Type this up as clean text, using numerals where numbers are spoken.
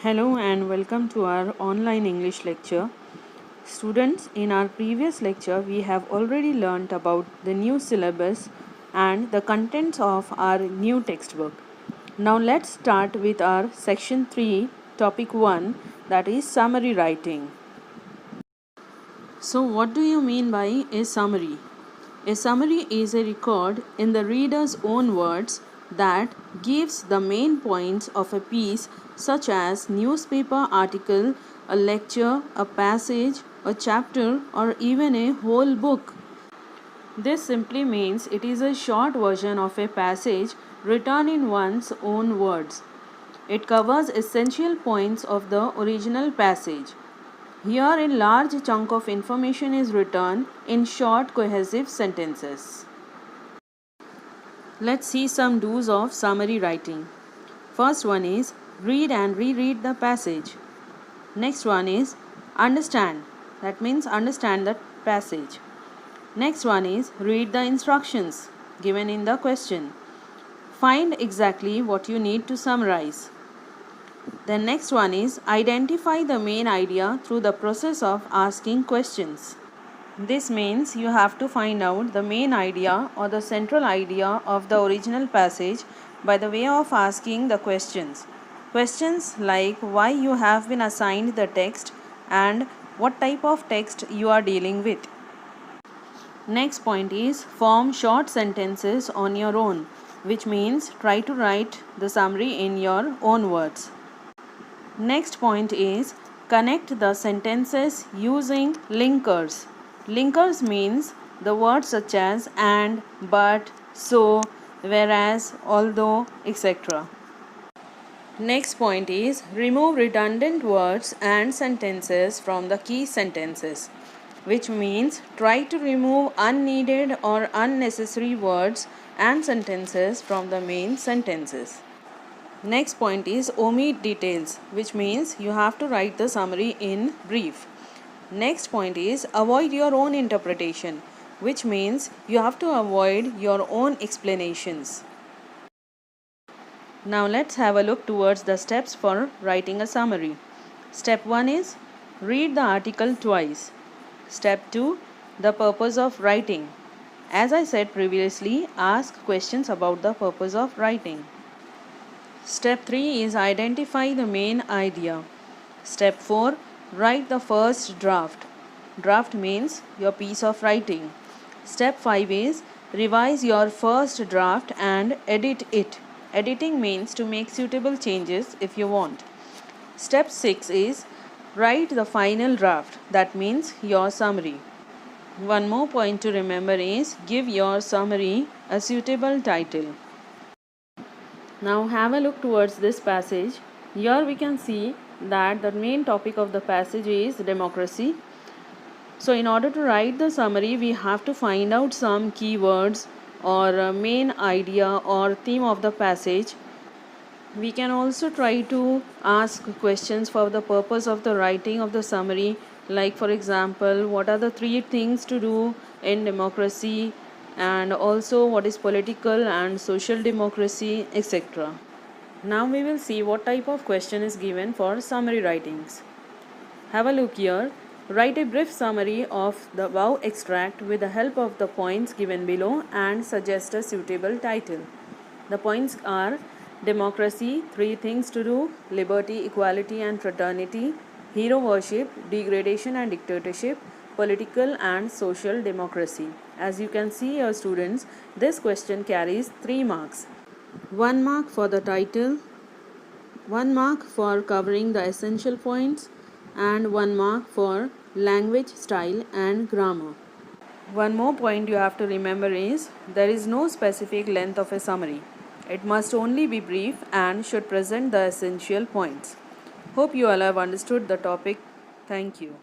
Hello and welcome to our online English lecture. Students, in our previous lecture, we have already learnt about the new syllabus and the contents of our new textbook. Now let's start with our section 3, topic 1, that is summary writing. So what do you mean by a summary? A summary is a record in the reader's own words that gives the main points of a piece, such as newspaper article, a lecture, a passage, a chapter, or even a whole book. This simply means it is a short version of a passage written in one's own words. It covers essential points of the original passage. Here a large chunk of information is written in short cohesive sentences. Let's see some do's of summary writing. First one is read and reread the passage. Next one is understand. That means understand the passage. Next one is read the instructions given in the question. Find exactly what you need to summarize. The next one is identify the main idea through the process of asking questions. This means you have to find out the main idea or the central idea of the original passage by the way of asking the questions. Questions like why you have been assigned the text and what type of text you are dealing with. Next point is form short sentences on your own, which means try to write the summary in your own words. Next point is connect the sentences using linkers. Linkers means the words such as and, but, so, whereas, although, etc. Next point is remove redundant words and sentences from the key sentences, which means try to remove unneeded or unnecessary words and sentences from the main sentences. Next point is omit details, which means you have to write the summary in brief. Next point is avoid your own interpretation, which means you have to avoid your own explanations. Now let's have a look towards the steps for writing a summary. Step 1 is read the article twice. Step 2, the purpose of writing. As I said previously, ask questions about the purpose of writing. Step 3 is identify the main idea. Step 4, write the first draft. Draft means your piece of writing. Step 5 is revise your first draft and edit it. Editing means to make suitable changes if you want. Step 6 is write the final draft. That means your summary. One more point to remember is give your summary a suitable title. Now have a look towards this passage. Here we can see that the main topic of the passage is democracy. So in order to write the summary, we have to find out some keywords or main idea or theme of the passage. We can also try to ask questions for the purpose of the writing of the summary, like for example, what are the 3 things to do in democracy, and also what is political and social democracy, etc. Now we will see what type of question is given for summary writings. Have a look here. Write a brief summary of the above extract with the help of the points given below and suggest a suitable title. The points are democracy, 3 things to do, liberty, equality and fraternity, hero worship, degradation and dictatorship, political and social democracy. As you can see here students, this question carries 3 marks. 1 mark for the title, 1 mark for covering the essential points, and 1 mark for language, style and grammar. One more point you have to remember is there is no specific length of a summary. It must only be brief and should present the essential points. Hope you all have understood the topic. Thank you.